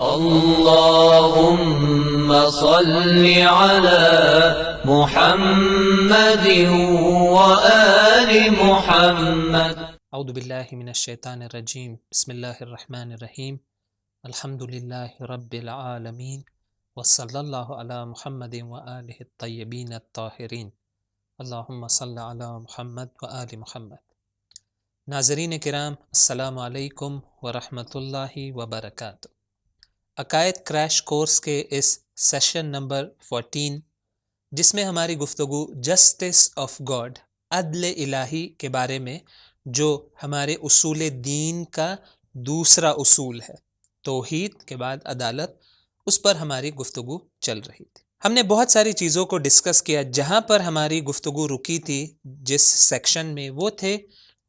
اللهم صل على محمد وآل محمد. اعوذ باللہ من الشیطان الرجیم. بسم اللہ الرحمن الرحیم. الحمد للہ رب العالمین وصلی اللہ علی محمد وآلہ الطیبین الطاہرین. اللہم صل علی محمد وآل محمد. ناظرین کرام، السلام علیکم ورحمۃ اللہ وبرکاتہ. عقائد کریش کورس کے اس سیشن نمبر 14 جس میں ہماری گفتگو جسٹس آف گاڈ، عدل الہی کے بارے میں، جو ہمارے اصول دین کا دوسرا اصول ہے، توحید کے بعد عدالت، اس پر ہماری گفتگو چل رہی تھی. ہم نے بہت ساری چیزوں کو ڈسکس کیا. جہاں پر ہماری گفتگو رکی تھی جس سیکشن میں، وہ تھے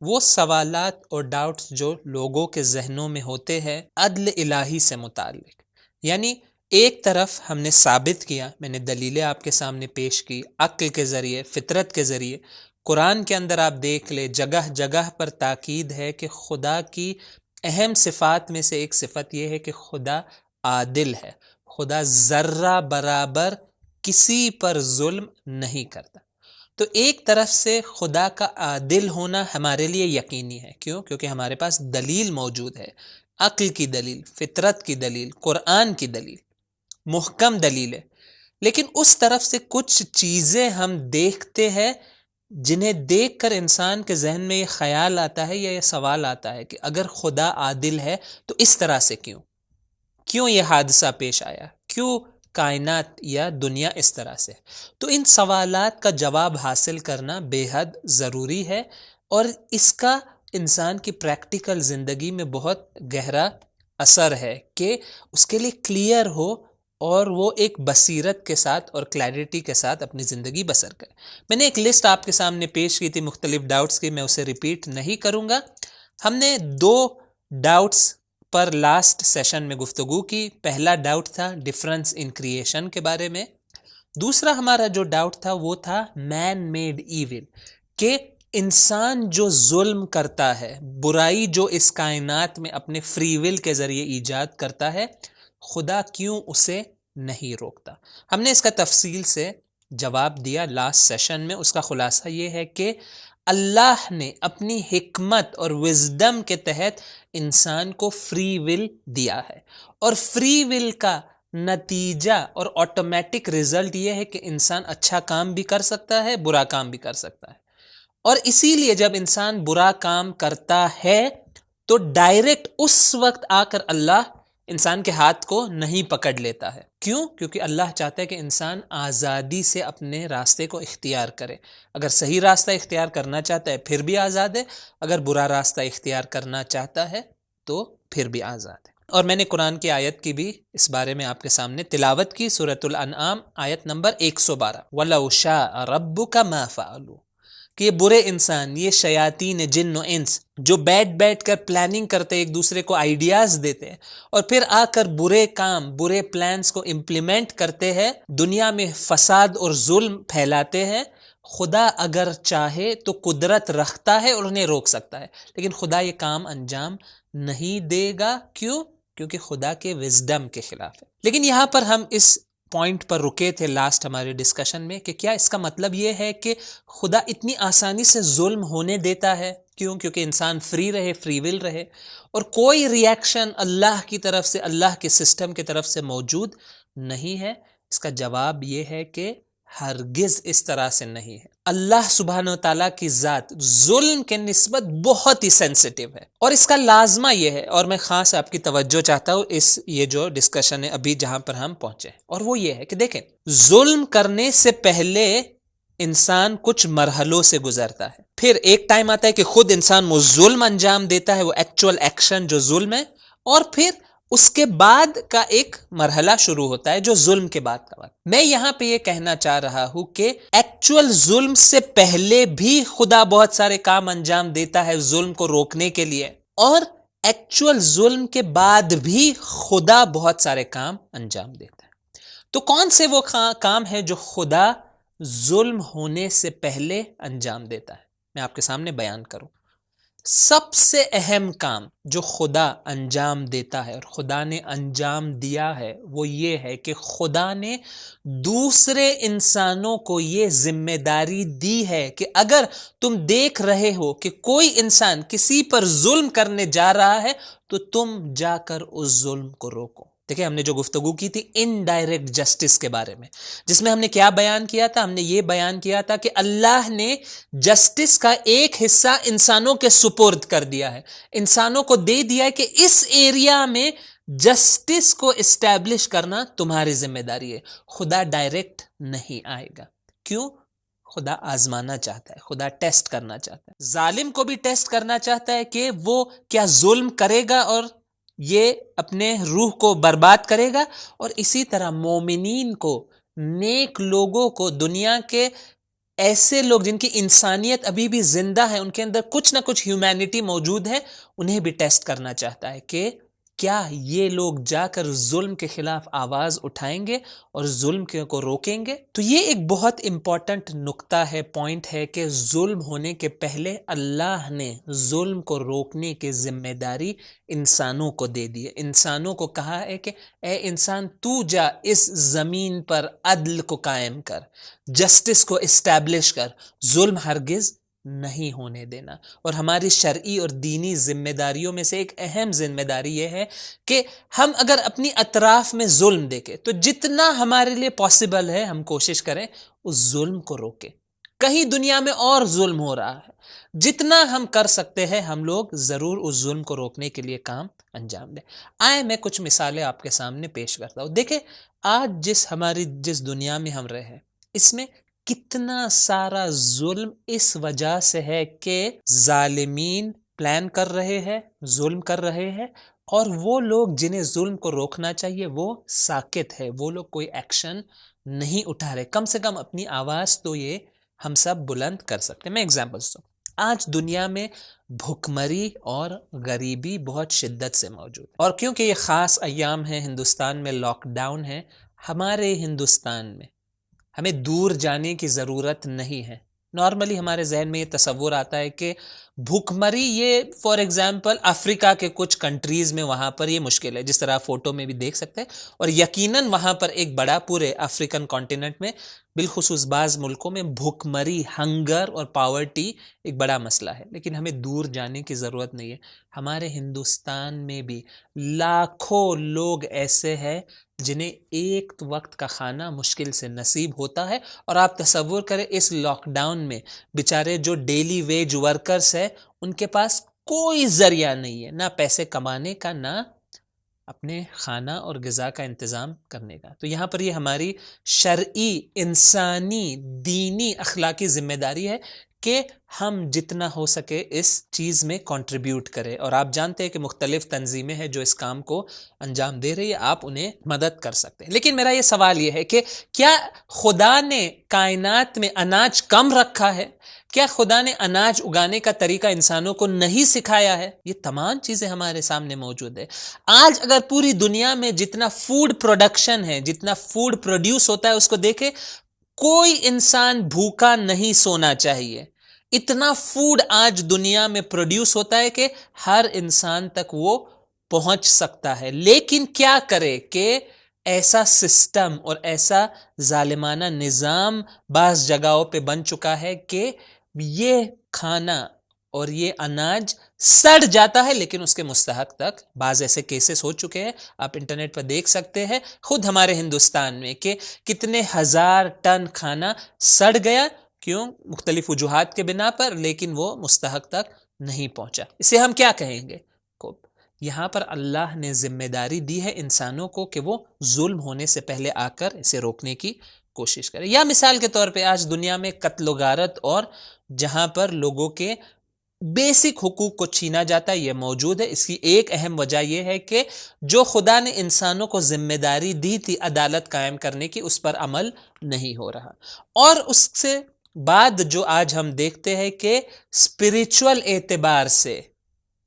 وہ سوالات اور ڈاؤٹس جو لوگوں کے ذہنوں میں ہوتے ہیں عدل الہی سے متعلق. یعنی ایک طرف ہم نے ثابت کیا، میں نے دلیلیں آپ کے سامنے پیش کی، عقل کے ذریعے، فطرت کے ذریعے. قرآن کے اندر آپ دیکھ لیں، جگہ جگہ پر تاکید ہے کہ خدا کی اہم صفات میں سے ایک صفت یہ ہے کہ خدا عادل ہے. خدا ذرہ برابر کسی پر ظلم نہیں کرتا. تو ایک طرف سے خدا کا عادل ہونا ہمارے لیے یقینی ہے. کیوں؟ کیونکہ ہمارے پاس دلیل موجود ہے، عقل کی دلیل، فطرت کی دلیل، قرآن کی دلیل، محکم دلیل ہے. لیکن اس طرف سے کچھ چیزیں ہم دیکھتے ہیں جنہیں دیکھ کر انسان کے ذہن میں یہ خیال آتا ہے یا یہ سوال آتا ہے کہ اگر خدا عادل ہے تو اس طرح سے کیوں یہ حادثہ پیش آیا، کیوں کائنات یا دنیا اس طرح سے. تو ان سوالات کا جواب حاصل کرنا بے حد ضروری ہے، اور اس کا انسان کی پریکٹیکل زندگی میں بہت گہرا اثر ہے کہ اس کے لیے کلیئر ہو اور وہ ایک بصیرت کے ساتھ اور کلیئرٹی کے ساتھ اپنی زندگی بسر کرے. میں نے ایک لسٹ آپ کے سامنے پیش کی تھی مختلف ڈاؤٹس کی، میں اسے ریپیٹ نہیں کروں گا. ہم نے 2 ڈاؤٹس پر لاسٹ سیشن میں گفتگو کی. پہلا ڈاؤٹ تھا ڈفرنس ان کریشن کے بارے میں. دوسرا ہمارا جو ڈاؤٹ تھا وہ تھا مین میڈ ایول، کہ انسان جو ظلم کرتا ہے، برائی جو اس کائنات میں اپنے فری ول کے ذریعے ایجاد کرتا ہے، خدا کیوں اسے نہیں روکتا. ہم نے اس کا تفصیل سے جواب دیا لاسٹ سیشن میں. اس کا خلاصہ یہ ہے کہ اللہ نے اپنی حکمت اور وزڈم کے تحت انسان کو فری ول دیا ہے، اور فری ول کا نتیجہ اور آٹومیٹک رزلٹ یہ ہے کہ انسان اچھا کام بھی کر سکتا ہے، برا کام بھی کر سکتا ہے. اور اسی لیے جب انسان برا کام کرتا ہے تو ڈائریکٹ اس وقت آ کر اللہ انسان کے ہاتھ کو نہیں پکڑ لیتا ہے. کیوں؟ کیونکہ اللہ چاہتا ہے کہ انسان آزادی سے اپنے راستے کو اختیار کرے. اگر صحیح راستہ اختیار کرنا چاہتا ہے پھر بھی آزاد ہے، اگر برا راستہ اختیار کرنا چاہتا ہے تو پھر بھی آزاد ہے. اور میں نے قرآن کی آیت کی بھی اس بارے میں آپ کے سامنے تلاوت کی، سورۃ الانعام آیت نمبر 112، وَلَوْ شَاءَ رَبُّكَ مَا فَعَلُوا، کہ یہ برے انسان، یہ شیاطین جن و انس جو بیٹھ کر پلاننگ کرتے، ایک دوسرے کو آئیڈیاز دیتے ہیں اور پھر آ کر برے کام، برے پلانز کو امپلیمنٹ کرتے ہیں، دنیا میں فساد اور ظلم پھیلاتے ہیں. خدا اگر چاہے تو قدرت رکھتا ہے اور انہیں روک سکتا ہے، لیکن خدا یہ کام انجام نہیں دے گا. کیوں؟ کیونکہ خدا کے وزڈم کے خلاف ہے. لیکن یہاں پر ہم اس پوائنٹ پر رکے تھے لاسٹ ہمارے ڈسکشن میں کہ کیا اس کا مطلب یہ ہے کہ خدا اتنی آسانی سے ظلم ہونے دیتا ہے؟ کیوں؟ کیونکہ انسان فری رہے، فری ول رہے، اور کوئی ریاکشن اللہ کی طرف سے، اللہ کے سسٹم کی طرف سے موجود نہیں ہے. اس کا جواب یہ ہے کہ ہرگز اس طرح سے نہیں ہے. اللہ سبحانہ و تعالیٰ کی ذات ظلم کے نسبت بہت ہی سینسٹیو ہے، اور اس کا لازمہ یہ ہے، اور میں خاص آپ کی توجہ چاہتا ہوں اس یہ جو ڈسکشن ہے ابھی جہاں پر ہم پہنچے ہیں، اور وہ یہ ہے کہ دیکھیں، ظلم کرنے سے پہلے انسان کچھ مرحلوں سے گزرتا ہے. پھر ایک ٹائم آتا ہے کہ خود انسان وہ ظلم انجام دیتا ہے، وہ ایکچول ایکشن جو ظلم ہے، اور پھر اس کے بعد کا ایک مرحلہ شروع ہوتا ہے جو ظلم کے بعد کا وقت. میں یہاں پہ یہ کہنا چاہ رہا ہوں کہ ایکچول ظلم سے پہلے بھی خدا بہت سارے کام انجام دیتا ہے ظلم کو روکنے کے لیے، اور ایکچول ظلم کے بعد بھی خدا بہت سارے کام انجام دیتا ہے. تو کون سے وہ کام ہے جو خدا ظلم ہونے سے پہلے انجام دیتا ہے؟ میں آپ کے سامنے بیان کروں. سب سے اہم کام جو خدا انجام دیتا ہے اور خدا نے انجام دیا ہے وہ یہ ہے کہ خدا نے دوسرے انسانوں کو یہ ذمہ داری دی ہے کہ اگر تم دیکھ رہے ہو کہ کوئی انسان کسی پر ظلم کرنے جا رہا ہے تو تم جا کر اس ظلم کو روکو. دیکھیں ہم نے جو گفتگو کی تھی انڈائریکٹ جسٹس کے بارے میں، جس میں ہم نے کیا بیان کیا تھا؟ ہم نے یہ بیان کیا تھا کہ اللہ نے جسٹس کا ایک حصہ انسانوں کے سپرد کر دیا ہے، انسانوں کو دے دیا ہے کہ اس ایریا میں جسٹس کو اسٹیبلش کرنا تمہاری ذمہ داری ہے. خدا ڈائریکٹ نہیں آئے گا. کیوں؟ خدا آزمانا چاہتا ہے، خدا ٹیسٹ کرنا چاہتا ہے. ظالم کو بھی ٹیسٹ کرنا چاہتا ہے کہ وہ کیا ظلم کرے گا اور یہ اپنے روح کو برباد کرے گا، اور اسی طرح مومنین کو، نیک لوگوں کو، دنیا کے ایسے لوگ جن کی انسانیت ابھی بھی زندہ ہے، ان کے اندر کچھ نہ کچھ ہیومینٹی موجود ہے، انہیں بھی ٹیسٹ کرنا چاہتا ہے کہ کیا یہ لوگ جا کر ظلم کے خلاف آواز اٹھائیں گے اور ظلم کو روکیں گے. تو یہ ایک بہت امپورٹنٹ نقطہ ہے، پوائنٹ ہے کہ ظلم ہونے کے پہلے اللہ نے ظلم کو روکنے کی ذمہ داری انسانوں کو دے دی ہے. انسانوں کو کہا ہے کہ اے انسان تو جا اس زمین پر عدل کو قائم کر، جسٹس کو اسٹیبلش کر، ظلم ہرگز نہیں ہونے دینا. اور ہماری شرعی اور دینی ذمہ داریوں میں سے ایک اہم ذمہ داری یہ ہے کہ ہم اگر اپنی اطراف میں ظلم دیکھیں تو جتنا ہمارے لیے پاسبل ہے ہم کوشش کریں اس ظلم کو روکیں. کہیں دنیا میں اور ظلم ہو رہا ہے، جتنا ہم کر سکتے ہیں ہم لوگ ضرور اس ظلم کو روکنے کے لیے کام انجام دیں. آئے میں کچھ مثالیں آپ کے سامنے پیش کرتا ہوں. دیکھیں آج جس دنیا میں ہم رہے ہیں اس میں کتنا سارا ظلم اس وجہ سے ہے کہ ظالمین پلان کر رہے ہیں، ظلم کر رہے ہیں، اور وہ لوگ جنہیں ظلم کو روکنا چاہیے وہ ساکت ہے، وہ لوگ کوئی ایکشن نہیں اٹھا رہے. کم سے کم اپنی آواز تو یہ ہم سب بلند کر سکتے ہیں. میں ایگزامپلس دوں. آج دنیا میں بھوکمری اور غریبی بہت شدت سے موجود ہے، اور کیونکہ یہ خاص ایام ہیں، ہندوستان میں لاک ڈاؤن ہے. ہمارے ہندوستان میں ہمیں دور جانے کی ضرورت نہیں ہے. نارملی ہمارے ذہن میں یہ تصور آتا ہے کہ بھوکمری یہ فار ایگزامپل افریقہ کے کچھ کنٹریز میں وہاں پر یہ مشکل ہے، جس طرح آپ فوٹو میں بھی دیکھ سکتے ہیں، اور یقیناً وہاں پر ایک بڑا پورے افریقن کانٹیننٹ میں بالخصوص بعض ملکوں میں بھوکمری، ہنگر اور پاورٹی ایک بڑا مسئلہ ہے. لیکن ہمیں دور جانے کی ضرورت نہیں ہے. ہمارے ہندوستان میں بھی لاکھوں لوگ ایسے ہیں جنہیں ایک وقت کا کھانا مشکل سے نصیب ہوتا ہے، اور آپ تصور کریں اس لاک ڈاؤن میں بیچارے جو ڈیلی ویج ورکرز ہیں ان کے پاس کوئی ذریعہ نہیں ہے، نہ پیسے کمانے کا، نہ اپنے کھانا اور غذا کا انتظام کرنے کا. تو یہاں پر یہ ہماری شرعی، انسانی، دینی، اخلاقی ذمہ داری ہے کہ ہم جتنا ہو سکے اس چیز میں کنٹریبیوٹ کریں. اور آپ جانتے ہیں کہ مختلف تنظیمیں ہیں جو اس کام کو انجام دے رہی ہے، آپ انہیں مدد کر سکتے ہیں. لیکن میرا یہ سوال یہ ہے کہ کیا خدا نے کائنات میں اناج کم رکھا ہے؟ کیا خدا نے اناج اگانے کا طریقہ انسانوں کو نہیں سکھایا ہے؟ یہ تمام چیزیں ہمارے سامنے موجود ہے. آج اگر پوری دنیا میں جتنا فوڈ پروڈکشن ہے، جتنا فوڈ پروڈیوس ہوتا ہے اس کو دیکھیں، کوئی انسان بھوکا نہیں سونا چاہیے. اتنا فوڈ آج دنیا میں پروڈیوس ہوتا ہے کہ ہر انسان تک وہ پہنچ سکتا ہے. لیکن کیا کرے کہ ایسا سسٹم اور ایسا ظالمانہ نظام بعض جگہوں پہ بن چکا ہے کہ یہ کھانا اور یہ اناج سڑ جاتا ہے لیکن اس کے مستحق تک بعض ایسے کیسز ہو چکے ہیں. آپ انٹرنیٹ پر دیکھ سکتے ہیں خود ہمارے ہندوستان میں کہ کتنے ہزار ٹن کھانا سڑ گیا. کیوں؟ مختلف وجوہات کے بنا پر، لیکن وہ مستحق تک نہیں پہنچا. اسے ہم کیا کہیں گے؟ یہاں پر اللہ نے ذمہ داری دی ہے انسانوں کو کہ وہ ظلم ہونے سے پہلے آ کر اسے روکنے کی کوشش کرے. یا مثال کے طور پہ آج دنیا میں قتل و غارت اور جہاں پر لوگوں کے بیسک حقوق کو چھینا جاتا ہے یہ موجود ہے. اس کی ایک اہم وجہ یہ ہے کہ جو خدا نے انسانوں کو ذمہ داری دی تھی عدالت قائم کرنے کی، اس پر عمل نہیں ہو رہا. اور اس سے بعد جو آج ہم دیکھتے ہیں کہ اسپریچول اعتبار سے،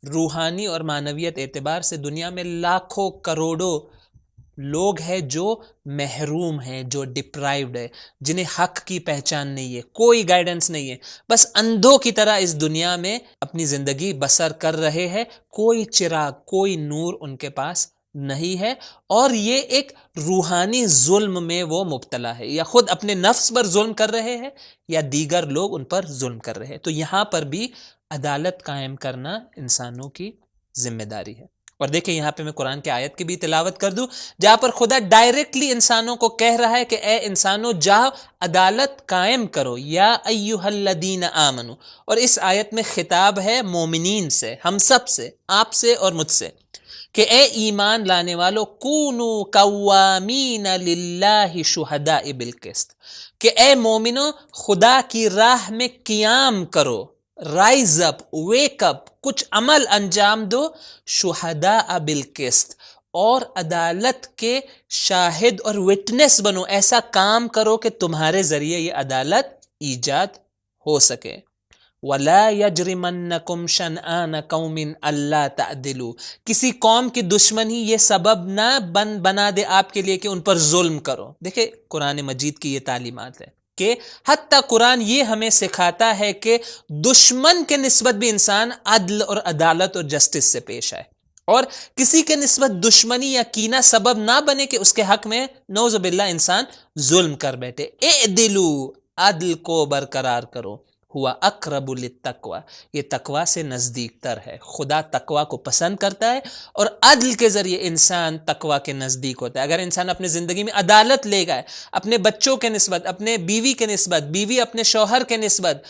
روحانی اور معنویت اعتبار سے دنیا میں لاکھوں کروڑوں لوگ ہیں جو محروم ہیں، جو ڈپرائیوڈ ہے، جنہیں حق کی پہچان نہیں ہے، کوئی گائیڈنس نہیں ہے، بس اندھوں کی طرح اس دنیا میں اپنی زندگی بسر کر رہے ہیں، کوئی چراغ، کوئی نور ان کے پاس نہیں ہے، اور یہ ایک روحانی ظلم میں وہ مبتلا ہے، یا خود اپنے نفس پر ظلم کر رہے ہیں یا دیگر لوگ ان پر ظلم کر رہے ہیں۔ تو یہاں پر بھی عدالت قائم کرنا انسانوں کی ذمہ داری ہے۔ اور دیکھیں یہاں پہ میں قرآن کی آیت کی بھی تلاوت کر دوں، جہاں پر خدا ڈائریکٹلی انسانوں کو کہہ رہا ہے کہ اے انسانوں جاؤ عدالت قائم کرو، یا ایھا الذین آمنو، اور اس آیت میں خطاب ہے مومنین سے، ہم سب سے، آپ سے اور مجھ سے، کہ اے ایمان لانے والو کونو قوامین للہ شہداء بالقسط، کہ اے مومنو خدا کی راہ میں قیام کرو، رائز اپ، ویک اپ، کچھ عمل انجام دو، شہداء بالقسط، اور عدالت کے شاہد اور وٹنس بنو، ایسا کام کرو کہ تمہارے ذریعے یہ عدالت ایجاد ہو سکے۔ وَلَا يَجْرِمَنَّكُمْ شَنْآنَ قَوْمٍ أَلَّا تَعْدِلُوا، کسی قوم کی دشمنی یہ سبب نہ بنا دے آپ کے لیے کہ ان پر ظلم کرو۔ دیکھیں قرآن مجید کی یہ تعلیمات ہے کہ حتیٰ قرآن یہ ہمیں سکھاتا ہے کہ دشمن کے نسبت بھی انسان عدل اور عدالت اور جسٹس سے پیش آئے، اور کسی کے نسبت دشمنی یا کینہ سبب نہ بنے کہ اس کے حق میں نعوذ باللہ انسان ظلم کر بیٹھے۔ اعدلوا، عدل کو برقرار کرو، ہوا اقرب للتقوی، یہ تقوی سے نزدیک تر ہے۔ خدا تقوی کو پسند کرتا ہے، اور عدل کے ذریعے انسان تقوی کے نزدیک ہوتا ہے۔ اگر انسان اپنے زندگی میں عدالت لے گا، اپنے بچوں کے نسبت، اپنے بیوی کے نسبت، بیوی اپنے شوہر کے نسبت،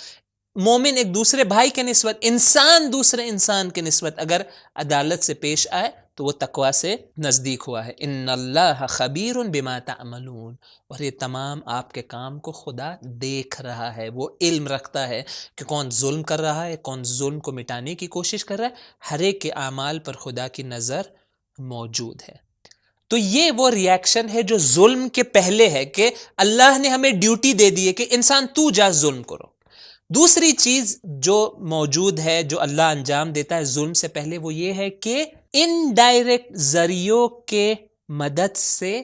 مومن ایک دوسرے بھائی کے نسبت، انسان دوسرے انسان کے نسبت اگر عدالت سے پیش آئے تو وہ تقوی سے نزدیک ہوا ہے۔ ان اللہ خبیر بما تعملون، اور یہ تمام آپ کے کام کو خدا دیکھ رہا ہے، وہ علم رکھتا ہے کہ کون ظلم کر رہا ہے، کون ظلم کو مٹانے کی کوشش کر رہا ہے، ہر ایک کے اعمال پر خدا کی نظر موجود ہے۔ تو یہ وہ ریاکشن ہے جو ظلم کے پہلے ہے، کہ اللہ نے ہمیں ڈیوٹی دے دی ہے کہ انسان تو جا ظلم کرو۔ دوسری چیز جو موجود ہے جو اللہ انجام دیتا ہے ظلم سے پہلے، وہ یہ ہے کہ انڈائریکٹ ذریعوں کے مدد سے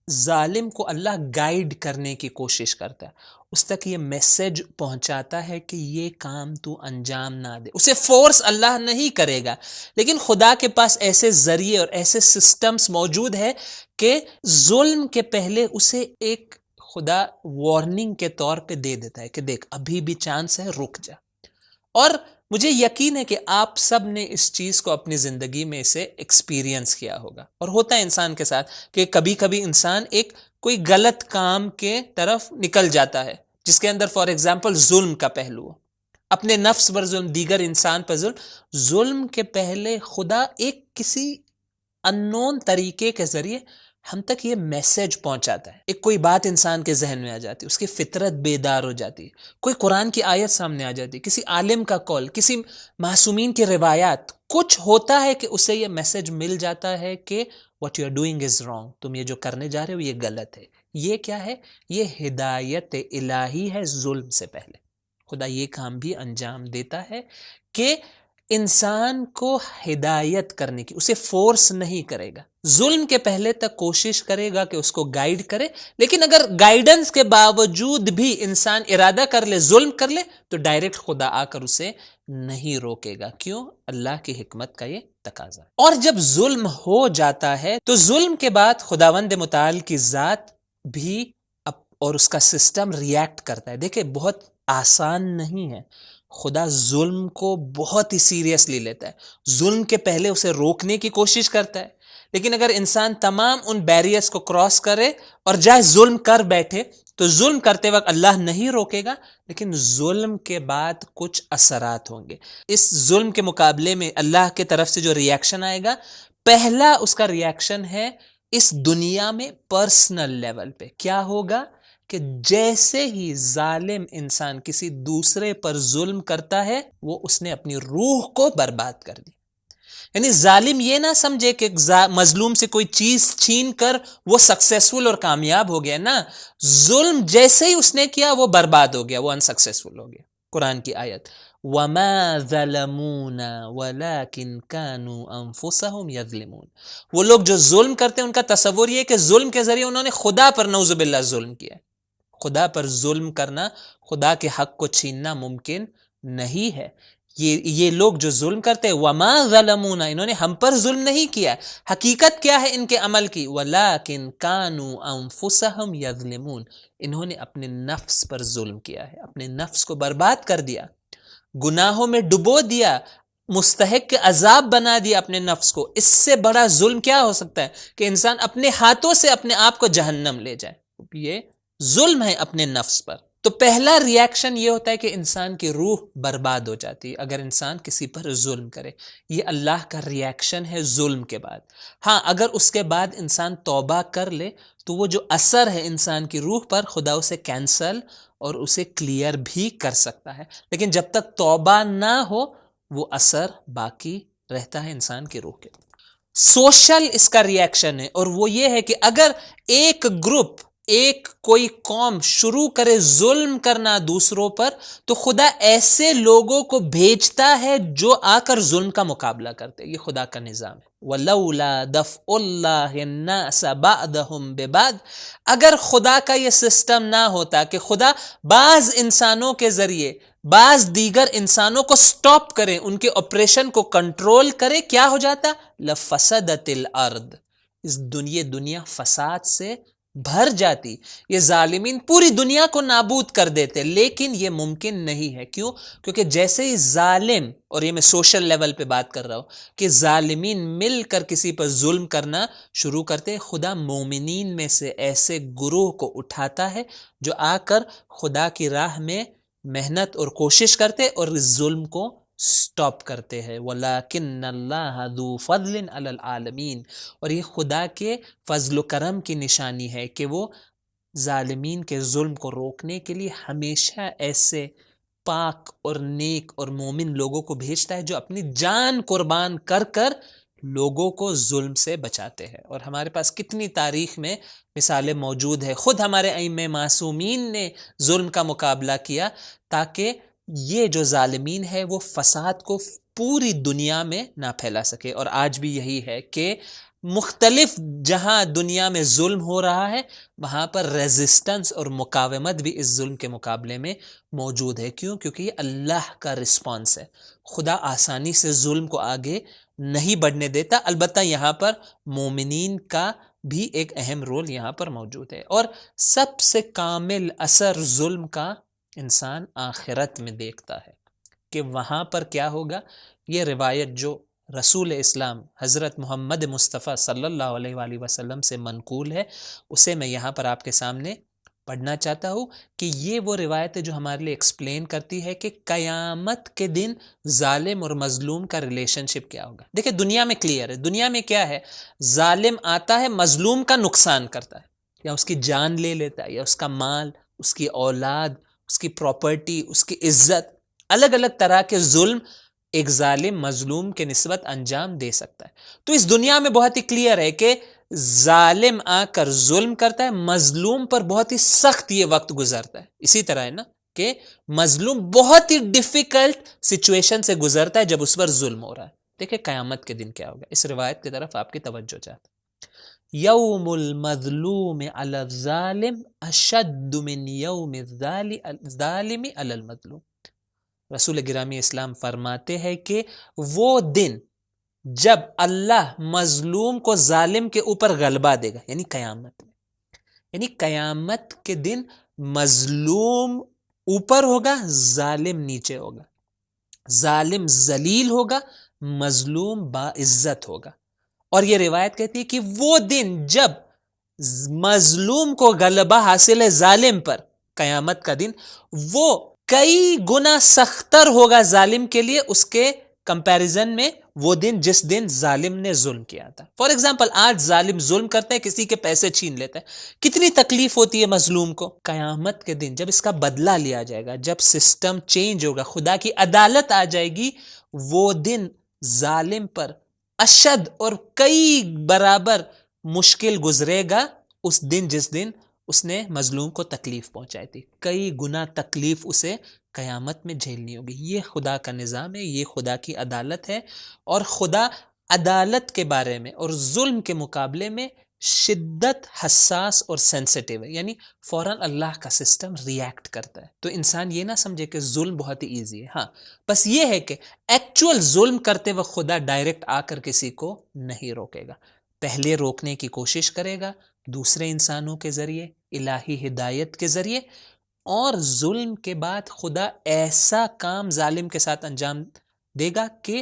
ظالم کو اللہ گائیڈ کرنے کی کوشش کرتا ہے، اس تک یہ میسج پہنچاتا ہے کہ یہ کام تو انجام نہ دے۔ اسے فورس اللہ نہیں کرے گا، لیکن خدا کے پاس ایسے ذریعے اور ایسے سسٹمز موجود ہے کہ ظلم کے پہلے اسے ایک خدا وارننگ کے طور پہ دے دیتا ہے کہ دیکھ ابھی بھی چانس ہے، رک جا۔ اور مجھے یقین ہے کہ آپ سب نے اس چیز کو اپنی زندگی میں اسے ایکسپیرینس کیا ہوگا، اور ہوتا ہے انسان کے ساتھ کہ کبھی کبھی انسان ایک کوئی غلط کام کے طرف نکل جاتا ہے جس کے اندر فار ایگزامپل ظلم کا پہلو ہو، اپنے نفس پر ظلم، دیگر انسان پر ظلم کے پہلے خدا ایک کسی اننون طریقے کے ذریعے ہم تک یہ میسج پہنچاتا ہے۔ ایک کوئی بات انسان کے ذہن میں آ جاتی ہے، اس کی فطرت بیدار ہو جاتی ہے، کوئی قرآن کی آیت سامنے آ جاتی ہے، کسی عالم کا قول، کسی معصومین کی روایات، کچھ ہوتا ہے کہ اسے یہ میسج مل جاتا ہے کہ what you are doing is wrong، تم یہ جو کرنے جا رہے ہو یہ غلط ہے۔ یہ کیا ہے؟ یہ ہدایت الہی ہے ظلم سے پہلے۔ خدا یہ کام بھی انجام دیتا ہے کہ انسان کو ہدایت کرنے کی، اسے فورس نہیں کرے گا، ظلم کے پہلے تک کوشش کرے گا کہ اس کو گائیڈ کرے، لیکن اگر گائیڈنس کے باوجود بھی انسان ارادہ کر لے، ظلم کر لے، تو ڈائریکٹ خدا آ کر اسے نہیں روکے گا۔ کیوں؟ اللہ کی حکمت کا یہ تقاضا۔ اور جب ظلم ہو جاتا ہے تو ظلم کے بعد خداوند متعال کی ذات بھی اور اس کا سسٹم ریاکٹ کرتا ہے۔ دیکھیں بہت آسان نہیں ہے، خدا ظلم کو بہت ہی سیریسلی لیتا ہے، ظلم کے پہلے اسے روکنے کی کوشش کرتا ہے، لیکن اگر انسان تمام ان بیریئرز کو کراس کرے اور جائے ظلم کر بیٹھے تو ظلم کرتے وقت اللہ نہیں روکے گا، لیکن ظلم کے بعد کچھ اثرات ہوں گے۔ اس ظلم کے مقابلے میں اللہ کے طرف سے جو ریاکشن آئے گا، پہلا اس کا ریاکشن ہے اس دنیا میں پرسنل لیول پہ۔ کیا ہوگا کہ جیسے ہی ظالم انسان کسی دوسرے پر ظلم کرتا ہے، وہ اس نے اپنی روح کو برباد کر دی۔ یعنی ظالم یہ نہ سمجھے کہ مظلوم سے کوئی چیز چھین کر وہ سکسیسفل اور کامیاب ہو گیا، نا، ظلم جیسے ہی اس نے کیا وہ برباد ہو گیا، وہ انسکسیسفل ہو گیا۔ قرآن کی آیت وَمَا ظَلَمُونَا وَلَكِنْ كَانُوا أَنفُسَهُمْ يَظْلِمُونَ. وہ لوگ جو ظلم کرتے ہیں ان کا تصور یہ ہے کہ ظلم کے ذریعے انہوں نے خدا پر نعوذ باللہ ظلم کیا ہے. خدا پر ظلم کرنا، خدا کے حق کو چھیننا ممکن نہیں ہے. یہ لوگ جو ظلم کرتے ہیں وما ظلمونا، انہوں نے ہم پر ظلم نہیں کیا. حقیقت کیا ہے ان کے عمل کی؟ ولیکن کانوا انفسہم یظلمون، انہوں نے اپنے نفس پر ظلم کیا ہے، اپنے نفس کو برباد کر دیا، گناہوں میں ڈبو دیا، مستحق عذاب بنا دیا اپنے نفس کو. اس سے بڑا ظلم کیا ہو سکتا ہے کہ انسان اپنے ہاتھوں سے اپنے آپ کو جہنم لے جائے؟ یہ ظلم ہے اپنے نفس پر. تو پہلا ری ایکشن یہ ہوتا ہے کہ انسان کی روح برباد ہو جاتی ہے اگر انسان کسی پر ظلم کرے. یہ اللہ کا ری ایکشن ہے ظلم کے بعد. ہاں، اگر اس کے بعد انسان توبہ کر لے تو وہ جو اثر ہے انسان کی روح پر، خدا اسے کینسل اور اسے کلیئر بھی کر سکتا ہے. لیکن جب تک توبہ نہ ہو وہ اثر باقی رہتا ہے انسان کی روح کے. سوشل اس کا ری ایکشن ہے، اور وہ یہ ہے کہ اگر ایک گروپ، ایک کوئی قوم شروع کرے ظلم کرنا دوسروں پر، تو خدا ایسے لوگوں کو بھیجتا ہے جو آ کر ظلم کا مقابلہ کرتے. یہ خدا کا نظام ہے. وَلَوْلَا دَفْعُ اللَّهِ النَّاسَ بَعْضَهُمْ بِبَعْضٍ، اگر خدا کا یہ سسٹم نہ ہوتا کہ خدا بعض انسانوں کے ذریعے بعض دیگر انسانوں کو سٹاپ کرے، ان کے آپریشن کو کنٹرول کرے، کیا ہو جاتا؟ لَفَسَدَتِ الْأَرْض، اس دنیا فساد سے بھر جاتی. یہ ظالمین پوری دنیا کو نابود کر دیتے، لیکن یہ ممکن نہیں ہے. کیوں؟ کیونکہ جیسے ہی ظالم، اور یہ میں سوشل لیول پہ بات کر رہا ہوں، کہ ظالمین مل کر کسی پر ظلم کرنا شروع کرتے، خدا مومنین میں سے ایسے گروہ کو اٹھاتا ہے جو آ کر خدا کی راہ میں محنت اور کوشش کرتے اور اس ظلم کو سٹاپ کرتے ہیں. وَلَكِنَّ اللَّهَ ذُو فَضْلٍ عَلَى الْعَالَمِينَ، اور یہ خدا کے فضل و کرم کی نشانی ہے کہ وہ ظالمین کے ظلم کو روکنے کے لیے ہمیشہ ایسے پاک اور نیک اور مومن لوگوں کو بھیجتا ہے جو اپنی جان قربان کر کر لوگوں کو ظلم سے بچاتے ہیں. اور ہمارے پاس کتنی تاریخ میں مثالیں موجود ہیں. خود ہمارے ائمہ معصومین نے ظلم کا مقابلہ کیا تاکہ یہ جو ظالمین ہے وہ فساد کو پوری دنیا میں نہ پھیلا سکے. اور آج بھی یہی ہے کہ مختلف جہاں دنیا میں ظلم ہو رہا ہے وہاں پر ریزسٹنس اور مقاومت بھی اس ظلم کے مقابلے میں موجود ہے. کیوں؟ کیونکہ یہ اللہ کا رسپانس ہے. خدا آسانی سے ظلم کو آگے نہیں بڑھنے دیتا. البتہ یہاں پر مومنین کا بھی ایک اہم رول یہاں پر موجود ہے. اور سب سے کامل اثر ظلم کا انسان آخرت میں دیکھتا ہے کہ وہاں پر کیا ہوگا. یہ روایت جو رسول اسلام حضرت محمد مصطفیٰ صلی اللہ علیہ وآلہ وسلم سے منقول ہے، اسے میں یہاں پر آپ کے سامنے پڑھنا چاہتا ہوں کہ یہ وہ روایت ہے جو ہمارے لیے ایکسپلین کرتی ہے کہ قیامت کے دن ظالم اور مظلوم کا ریلیشن شپ کیا ہوگا. دیکھیں دنیا میں کلیئر ہے، دنیا میں کیا ہے، ظالم آتا ہے مظلوم کا نقصان کرتا ہے، یا اس کی جان لے لیتا ہے، یا اس کا مال، اس کی اولاد، اس کی پراپرٹی، اس کی عزت، الگ الگ طرح کے ظلم ایک ظالم مظلوم کے نسبت انجام دے سکتا ہے. تو اس دنیا میں بہت ہی کلیئر ہے کہ ظالم آ کر ظلم کرتا ہے، مظلوم پر بہت ہی سخت یہ وقت گزرتا ہے. اسی طرح ہے نا کہ مظلوم بہت ہی ڈیفیکلٹ سچویشن سے گزرتا ہے جب اس پر ظلم ہو رہا ہے. دیکھیں قیامت کے دن کیا ہوگا. اس روایت کی طرف آپ کی توجہ چاہتا. یوم المظلوم علی الظالم اشد من یوم الظالم علی المظلوم. رسول گرامی اسلام فرماتے ہیں کہ وہ دن جب اللہ مظلوم کو ظالم کے اوپر غلبہ دے گا، یعنی قیامت میں، یعنی قیامت کے دن مظلوم اوپر ہوگا، ظالم نیچے ہوگا، ظالم ذلیل ہوگا، مظلوم باعزت ہوگا. اور یہ روایت کہتی ہے کہ وہ دن جب مظلوم کو غلبہ حاصل ہے ظالم پر، قیامت کا دن، وہ کئی گنا سختر ہوگا ظالم کے لیے اس کے کمپیریزن میں وہ دن جس دن ظالم نے ظلم کیا تھا. فار ایگزامپل آج ظالم ظلم کرتا ہے، کسی کے پیسے چھین لیتا ہے، کتنی تکلیف ہوتی ہے مظلوم کو. قیامت کے دن جب اس کا بدلہ لیا جائے گا، جب سسٹم چینج ہوگا، خدا کی عدالت آ جائے گی، وہ دن ظالم پر اشد اور کئی برابر مشکل گزرے گا اس دن جس دن اس نے مظلوم کو تکلیف پہنچائی تھی، کئی گنا تکلیف اسے قیامت میں جھیلنی ہوگی. یہ خدا کا نظام ہے، یہ خدا کی عدالت ہے، اور خدا عدالت کے بارے میں اور ظلم کے مقابلے میں شدت حساس اور سینسٹیو ہے، یعنی فوراً اللہ کا سسٹم ریئیکٹ کرتا ہے. تو انسان یہ نہ سمجھے کہ ظلم بہت ہی ایزی ہے. ہاں بس یہ ہے کہ ایکچوئل ظلم کرتے وقت خدا ڈائریکٹ آ کر کسی کو نہیں روکے گا، پہلے روکنے کی کوشش کرے گا دوسرے انسانوں کے ذریعے، الہی ہدایت کے ذریعے، اور ظلم کے بعد خدا ایسا کام ظالم کے ساتھ انجام دے گا کہ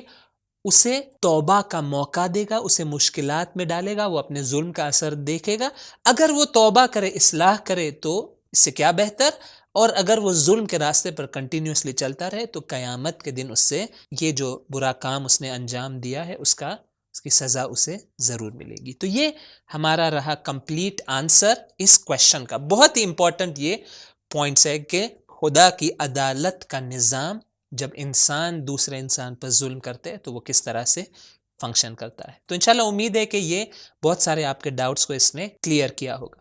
اسے توبہ کا موقع دے گا، اسے مشکلات میں ڈالے گا، وہ اپنے ظلم کا اثر دیکھے گا. اگر وہ توبہ کرے، اصلاح کرے تو اس سے کیا بہتر، اور اگر وہ ظلم کے راستے پر کنٹینیوسلی چلتا رہے تو قیامت کے دن اس سے یہ جو برا کام اس نے انجام دیا ہے اس کی سزا اسے ضرور ملے گی. تو یہ ہمارا رہا کمپلیٹ آنسر اس کویشچن کا. بہت ہی امپورٹنٹ یہ پوائنٹس ہے کہ خدا کی عدالت کا نظام جب انسان دوسرے انسان پر ظلم کرتے ہیں تو وہ کس طرح سے فنکشن کرتا ہے. تو انشاءاللہ امید ہے کہ یہ بہت سارے آپ کے ڈاؤٹس کو اس نے کلیئر کیا ہوگا.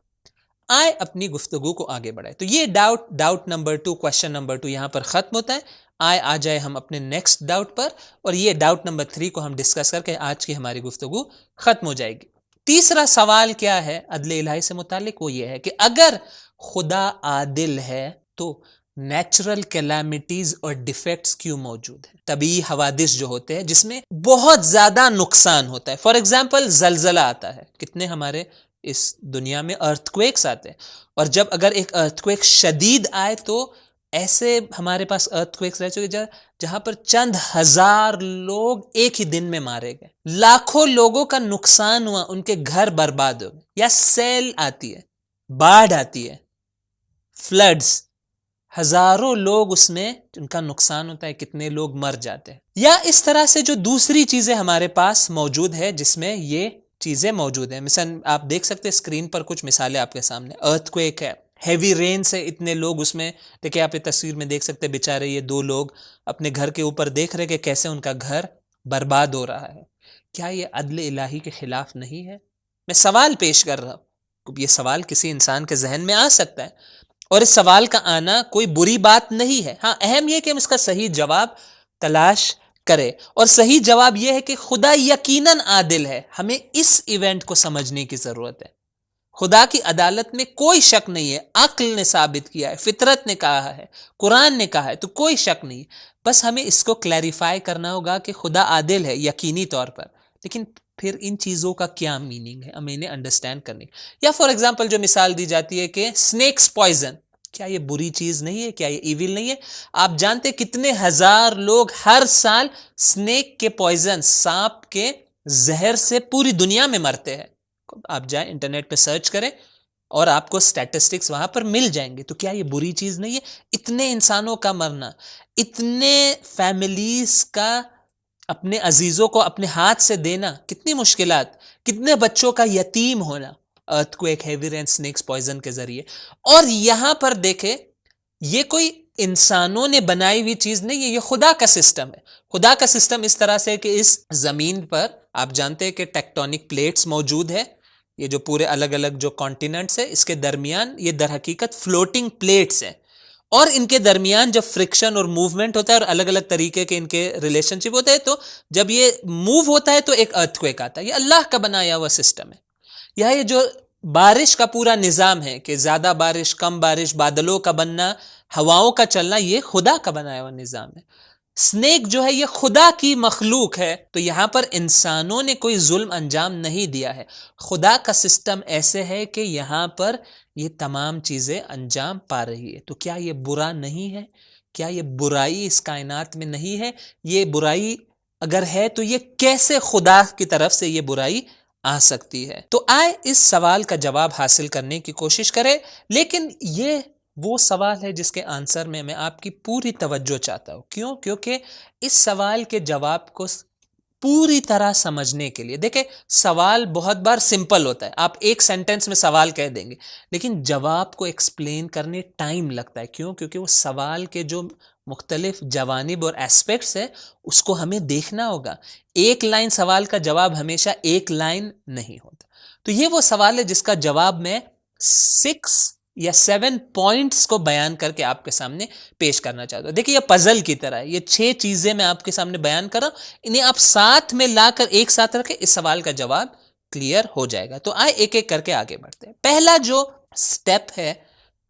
آئے اپنی گفتگو کو آگے بڑھائے. تو یہ ڈاؤٹ نمبر 2، کویشچن نمبر 2 یہاں پر ختم ہوتا ہے. آ جائے ہم اپنے نیکسٹ ڈاؤٹ پر، اور یہ ڈاؤٹ نمبر 3 کو ہم ڈسکس کر کے آج کی ہماری گفتگو ختم ہو جائے گی. تیسرا سوال کیا ہے عدل الہی سے متعلق؟ وہ یہ ہے کہ اگر خدا عادل ہے تو نیچرل کیلامیٹیز اور ڈیفیکٹس کیوں موجود ہیں؟ طبعی حوادث جو ہوتے ہیں جس میں بہت زیادہ نقصان ہوتا ہے، فار ایگزامپل زلزلہ آتا ہے، کتنے ہمارے اس دنیا میں ارتھکویکس آتے ہیں، اور جب اگر ایک ارتھکویک شدید آئے تو ایسے ہمارے پاس ارتھکویکس رہ چکے جہاں پر چند ہزار لوگ ایک ہی دن میں مارے گئے، لاکھوں لوگوں کا نقصان ہوا، ان کے گھر برباد ہو گئے. یا سیل آتی ہے، باڑھ آتی ہے، فلڈز، ہزاروں لوگ اس میں ان کا نقصان ہوتا ہے، کتنے لوگ مر جاتے ہیں. یا اس طرح سے جو دوسری چیزیں ہمارے پاس موجود ہے جس میں یہ چیزیں موجود ہیں، مثلا آپ دیکھ سکتے ہیں اسکرین پر کچھ مثالیں آپ کے سامنے، ارتھکویک ہے، ہیوی رین سے اتنے لوگ اس میں، دیکھیں آپ یہ تصویر میں دیکھ سکتے ہیں بیچارے یہ 2 لوگ اپنے گھر کے اوپر دیکھ رہے کہ کیسے ان کا گھر برباد ہو رہا ہے. کیا یہ عدل الہی کے خلاف نہیں ہے؟ میں سوال پیش کر رہا ہوں، یہ سوال کسی انسان کے ذہن میں آ سکتا ہے، اور اس سوال کا آنا کوئی بری بات نہیں ہے. ہاں اہم یہ کہ ہم اس کا صحیح جواب تلاش کرے، اور صحیح جواب یہ ہے کہ خدا یقیناً عادل ہے. ہمیں اس ایونٹ کو سمجھنے کی ضرورت ہے. خدا کی عدالت میں کوئی شک نہیں ہے، عقل نے ثابت کیا ہے، فطرت نے کہا ہے، قرآن نے کہا ہے، تو کوئی شک نہیں. بس ہمیں اس کو کلیریفائی کرنا ہوگا کہ خدا عادل ہے یقینی طور پر، لیکن پھر ان چیزوں کا کیا میننگ ہے ہمیں انہیں انڈرسٹینڈ کرنی. یا فار ایگزامپل جو مثال دی جاتی ہے کہ سنیکس پوائزن، کیا یہ بری چیز نہیں ہے؟ کیا یہ ایویل نہیں ہے؟ آپ جانتے کتنے ہزار لوگ ہر سال سنیک کے پوائزن، سانپ کے زہر سے پوری دنیا میں مرتے ہیں. آپ جائیں انٹرنیٹ پہ سرچ کریں اور آپ کو سٹیٹسٹکس وہاں پر مل جائیں گے. تو کیا یہ بری چیز نہیں ہے؟ اتنے انسانوں کا مرنا، اتنے فیملیز کا اپنے عزیزوں کو اپنے ہاتھ سے دینا، کتنی مشکلات، کتنے بچوں کا یتیم ہونا earthquake, heavy rain, snakes poison کے ذریعے. اور یہاں پر دیکھیں یہ کوئی انسانوں نے بنائی ہوئی چیز نہیں ہے، یہ خدا کا سسٹم ہے. خدا کا سسٹم اس طرح سے کہ اس زمین پر آپ جانتے ہیں کہ ٹیکٹونک پلیٹس موجود ہے، یہ جو پورے الگ الگ جو کانٹیننٹس ہیں اس کے درمیان یہ در حقیقت فلوٹنگ پلیٹس ہیں، اور ان کے درمیان جب فرکشن اور موومنٹ ہوتا ہے اور الگ الگ طریقے کے ان کے ریلیشن شپ ہوتے ہیں، تو جب یہ موو ہوتا ہے تو ایک ارتھکویک آتا ہے. یہ اللہ کا بنایا ہوا سسٹم ہے. یہ جو بارش کا پورا نظام ہے کہ زیادہ بارش، کم بارش، بادلوں کا بننا، ہواؤں کا چلنا، یہ خدا کا بنایا ہوا نظام ہے. سنیک جو ہے یہ خدا کی مخلوق ہے. تو یہاں پر انسانوں نے کوئی ظلم انجام نہیں دیا ہے، خدا کا سسٹم ایسے ہے کہ یہاں پر یہ تمام چیزیں انجام پا رہی ہے. تو کیا یہ برا نہیں ہے؟ کیا یہ برائی اس کائنات میں نہیں ہے؟ یہ برائی اگر ہے تو یہ کیسے خدا کی طرف سے یہ برائی آ سکتی ہے؟ تو آئے اس سوال کا جواب حاصل کرنے کی کوشش کرے. لیکن یہ وہ سوال ہے جس کے آنسر میں آپ کی پوری توجہ چاہتا ہوں. کیوں؟ کیونکہ اس سوال کے جواب کو پوری طرح سمجھنے کے لیے، دیکھیں سوال بہت بار سمپل ہوتا ہے، آپ ایک سینٹنس میں سوال کہہ دیں گے، لیکن جواب کو ایکسپلین کرنے ٹائم لگتا ہے. کیوں؟ کیونکہ وہ سوال کے جو مختلف جوانب اور ایسپیکٹس ہیں اس کو ہمیں دیکھنا ہوگا. ایک لائن سوال کا جواب ہمیشہ ایک لائن نہیں ہوتا. تو یہ وہ سوال ہے جس کا جواب میں 6 یا 7 پوائنٹس کو بیان کر کے آپ کے سامنے پیش کرنا چاہتا ہوں. دیکھیں یہ پزل کی طرح ہے, یہ 6 چیزیں میں آپ کے سامنے بیان کر رہا ہوں, انہیں آپ ساتھ میں لا کر ایک ساتھ رکھیں, اس سوال کا جواب کلیئر ہو جائے گا. تو آئے ایک ایک کر کے آگے بڑھتے ہیں. پہلا جو سٹیپ ہے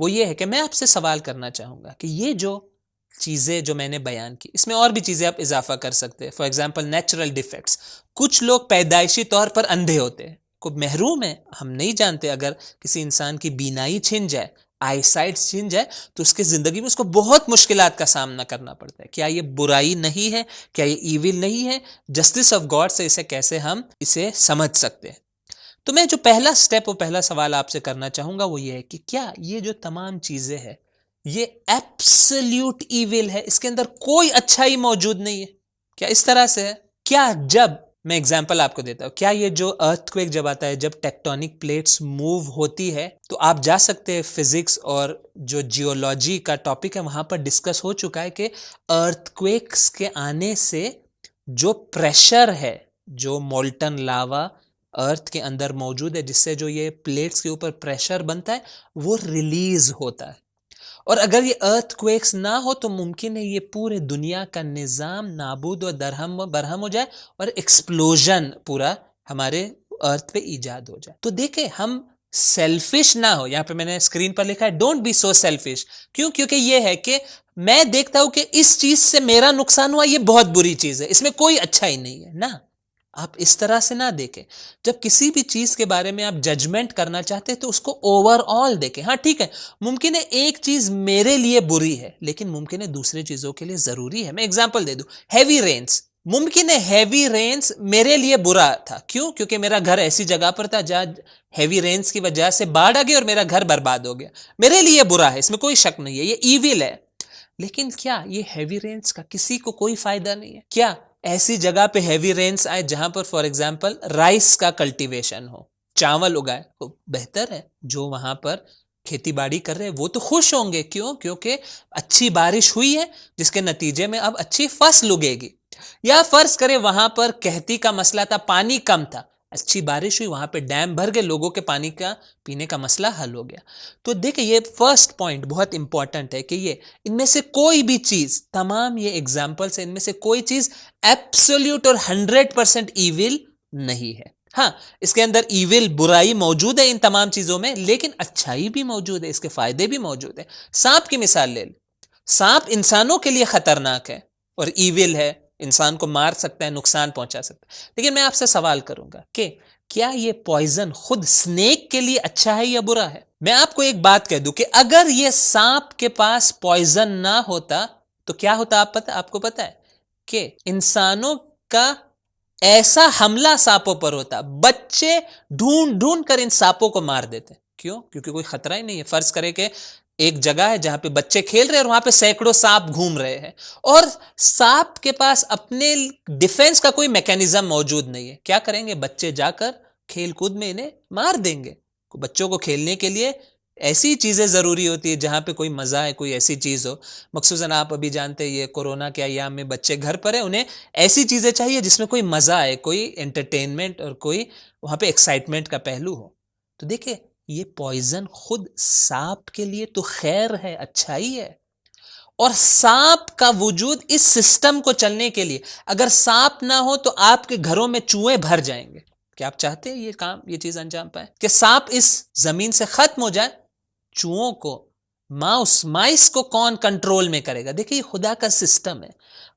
وہ یہ ہے کہ میں آپ سے سوال کرنا چاہوں گا کہ یہ جو چیزیں جو میں نے بیان کی, اس میں اور بھی چیزیں آپ اضافہ کر سکتے ہیں. فار ایگزامپل نیچرل ڈیفیکٹس, کچھ لوگ پیدائشی طور پر اندھے ہوتے ہیں, کوئی محروم ہے, ہم نہیں جانتے, اگر کسی انسان کی بینائی چھن جائے, آئی سائٹ چھن جائے, تو اس کی زندگی میں اس کو بہت مشکلات کا سامنا کرنا پڑتا ہے. کیا یہ برائی نہیں ہے؟ کیا یہ ایول نہیں ہے؟ جسٹس آف گاڈ سے اسے کیسے ہم اسے سمجھ سکتے ہیں؟ تو میں جو پہلا سٹیپ اور پہلا سوال آپ سے کرنا چاہوں گا وہ یہ ہے کہ کیا یہ جو تمام چیزیں ہیں یہ ایبسلیوٹ ایول ہے, اس کے اندر کوئی اچھائی موجود نہیں ہے؟ کیا اس طرح سے ہے؟ کیا جب میں اگزامپل آپ کو دیتا ہوں, کیا یہ جو ارتھ کویک جب آتا ہے, جب ٹیکٹونک پلیٹس موو ہوتی ہے, تو آپ جا سکتے ہیں فزکس اور جو جیولوجی کا ٹاپک ہے وہاں پر ڈسکس ہو چکا ہے کہ ارتھ کویکس کے آنے سے جو پریشر ہے, جو مولٹن لاوا ارتھ کے اندر موجود ہے, جس سے جو یہ پلیٹس کے اوپر پریشر بنتا ہے وہ ریلیز ہوتا ہے. اور اگر یہ ارتھ کویکس نہ ہو تو ممکن ہے یہ پورے دنیا کا نظام نابود و برہم ہو جائے اور ایکسپلوژن پورا ہمارے ارتھ پہ ایجاد ہو جائے. تو دیکھیں ہم سیلفش نہ ہو, یہاں پہ میں نے اسکرین پر لکھا ہے ڈونٹ بی سو سیلفش. کیوں؟ کیونکہ یہ ہے کہ میں دیکھتا ہوں کہ اس چیز سے میرا نقصان ہوا, یہ بہت بری چیز ہے, اس میں کوئی اچھا ہی نہیں ہے نا. آپ اس طرح سے نہ دیکھیں. جب کسی بھی چیز کے بارے میں آپ ججمنٹ کرنا چاہتے ہیں تو اس کو اوور آل دیکھیں. ہاں ٹھیک ہے, ممکن ہے ایک چیز میرے لیے بری ہے لیکن ممکن ہے دوسرے چیزوں کے لیے ضروری ہے. میں اگزامپل دے دوں, ہیوی رینز, ممکن ہے ہیوی رینز میرے لیے برا تھا. کیوں؟ کیونکہ میرا گھر ایسی جگہ پر تھا جہاں ہیوی رینز کی وجہ سے باڑھ آ گئی اور میرا گھر برباد ہو گیا. میرے لیے برا ہے, اس میں کوئی شک نہیں ہے, یہ ایویل ہے. لیکن کیا یہ ہیوی رینز کا کسی کو کوئی فائدہ نہیں ہے؟ کیا ایسی جگہ پہ ہیوی رینز آئے جہاں پر فار ایگزامپل رائس کا کلٹیویشن ہو, چاول اگائے, تو بہتر ہے. جو وہاں پر کھیتی باڑی کر رہے وہ تو خوش ہوں گے. کیوں؟ کیونکہ اچھی بارش ہوئی ہے جس کے نتیجے میں اب اچھی فصل اگے گی. یا فرض کرے وہاں پر قحطی کا مسئلہ تھا, پانی کم تھا, اچھی بارش ہوئی, وہاں پہ ڈیم بھر گئے, لوگوں کے پانی کا پینے کا مسئلہ حل ہو گیا. تو دیکھیں یہ فرسٹ پوائنٹ بہت امپورٹنٹ ہے کہ یہ ان میں سے کوئی بھی چیز, تمام یہ ایگزامپلس ہیں, ان میں سے کوئی چیز ایبسولوٹ اور 100% ایول نہیں ہے. ہاں اس کے اندر ایول برائی موجود ہے ان تمام چیزوں میں, لیکن اچھائی بھی موجود ہے, اس کے فائدے بھی موجود ہیں. سانپ کی مثال لے لیں, سانپ انسانوں کے لیے خطرناک ہے اور ایول ہے, انسان کو مار سکتا ہے, نقصان پہنچا سکتا ہے. لیکن میں آپ سے سوال کروں گا کہ کیا یہ پوائزن خود سنیک کے لیے اچھا ہے یا برا ہے؟ میں آپ کو ایک بات کہہ دوں کہ اگر یہ سانپ کے پاس پوائزن نہ ہوتا تو کیا ہوتا آپ کو پتا ہے کہ انسانوں کا ایسا حملہ سانپوں پر ہوتا, بچے ڈھونڈ ڈھونڈ کر ان سانپوں کو مار دیتے. کیوں؟ کیونکہ کوئی خطرہ ہی نہیں ہے. فرض کرے کہ ایک جگہ ہے جہاں پہ بچے کھیل رہے ہیں اور وہاں پہ سینکڑوں سانپ گھوم رہے ہیں اور سانپ کے پاس اپنے ڈیفنس کا کوئی میکینزم موجود نہیں ہے. کیا کریں گے؟ بچے جا کر کھیل کود میں انہیں مار دیں گے. بچوں کو کھیلنے کے لیے ایسی چیزیں ضروری ہوتی ہے جہاں پہ کوئی مزہ ہے, کوئی ایسی چیز ہو. مخصوصاً آپ ابھی جانتے ہیں یہ کورونا کے ایام میں بچے گھر پر ہیں, انہیں ایسی چیزیں چاہیے جس میں کوئی مزہ آئے, کوئی انٹرٹینمنٹ اور کوئی وہاں پہ ایکسائٹمنٹ کا پہلو ہو. تو دیکھیں یہ پوائزن خود سانپ کے لیے تو خیر ہے, اچھائی ہے. اور سانپ کا وجود اس سسٹم کو چلنے کے لیے, اگر سانپ نہ ہو تو آپ کے گھروں میں چوہے بھر جائیں گے. کیا آپ چاہتے ہیں یہ چیز انجام پائے کہ سانپ اس زمین سے ختم ہو جائے؟ چوہوں کو, مائس کو کون کنٹرول میں کرے گا؟ دیکھیں یہ خدا کا سسٹم ہے,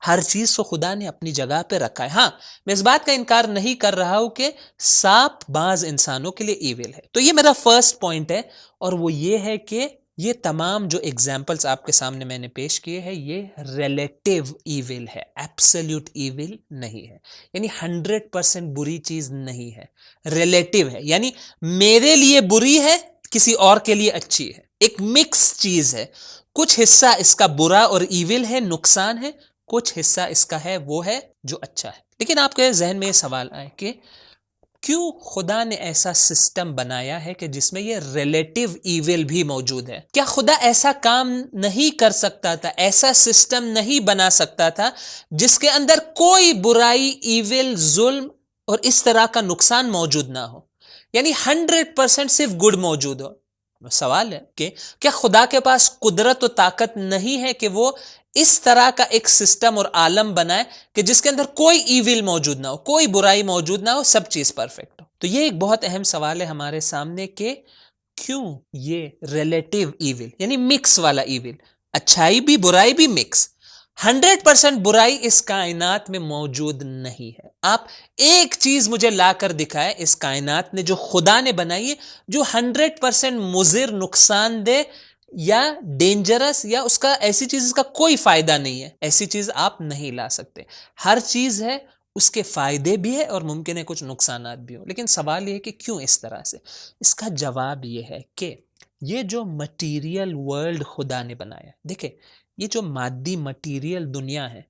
ہر چیز کو خدا نے اپنی جگہ پہ رکھا ہے. ہاں میں اس بات کا انکار نہیں کر رہا ہوں کہ سانپ بعض انسانوں کے لیے ایول ہے. تو یہ میرا فرسٹ پوائنٹ ہے, اور وہ یہ ہے کہ یہ تمام جو ایگزامپلس آپ کے سامنے میں نے پیش کیے ہیں یہ ریلیٹیو ایول ہے, ایبسلیوٹ ایول نہیں ہے. یعنی 100% بری چیز نہیں ہے, ریلیٹیو ہے. یعنی میرے لیے بری ہے, کسی اور کے لیے اچھی ہے, ایک مکس چیز ہے. کچھ حصہ اس کا برا اور ایول ہے, نقصان ہے, کچھ حصہ اس کا ہے وہ ہے جو اچھا ہے. لیکن آپ کے ذہن میں یہ سوال آئے کہ کیوں خدا نے ایسا سسٹم بنایا ہے کہ جس میں یہ ریلیٹیو ایول بھی موجود ہے؟ کیا خدا ایسا کام نہیں کر سکتا تھا, ایسا سسٹم نہیں بنا سکتا تھا جس کے اندر کوئی برائی, ایول, ظلم اور اس طرح کا نقصان موجود نہ ہو؟ یعنی 100% صرف گڈ موجود ہو. سوال ہے کہ کیا خدا کے پاس قدرت و طاقت نہیں ہے کہ وہ اس طرح کا ایک سسٹم اور عالم بنائے کہ جس کے اندر کوئی ایویل موجود نہ ہو، کوئی برائی موجود نہ ہو، سب چیز پرفیکٹ ہو؟ تو یہ ایک بہت اہم سوال ہے ہمارے سامنے کہ کیوں یہ ریلیٹیو ایویل، یعنی مکس والا ایویل، اچھائی بھی برائی بھی مکس، 100% برائی اس کائنات میں موجود نہیں ہے۔ آپ ایک چیز مجھے لا کر دکھائے اس کائنات نے جو خدا نے بنائی ہے جو 100% مضر، نقصان دہ یا ڈینجرس یا اس کا ایسی چیز کا کوئی فائدہ نہیں ہے، ایسی چیز آپ نہیں لا سکتے۔ ہر چیز ہے، اس کے فائدے بھی ہے اور ممکن ہے کچھ نقصانات بھی ہوں، لیکن سوال یہ ہے کہ کیوں اس طرح سے؟ اس کا جواب یہ ہے کہ یہ جو مٹیریل ورلڈ خدا نے بنایا، دیکھیں یہ جو مادی مٹیریل دنیا ہے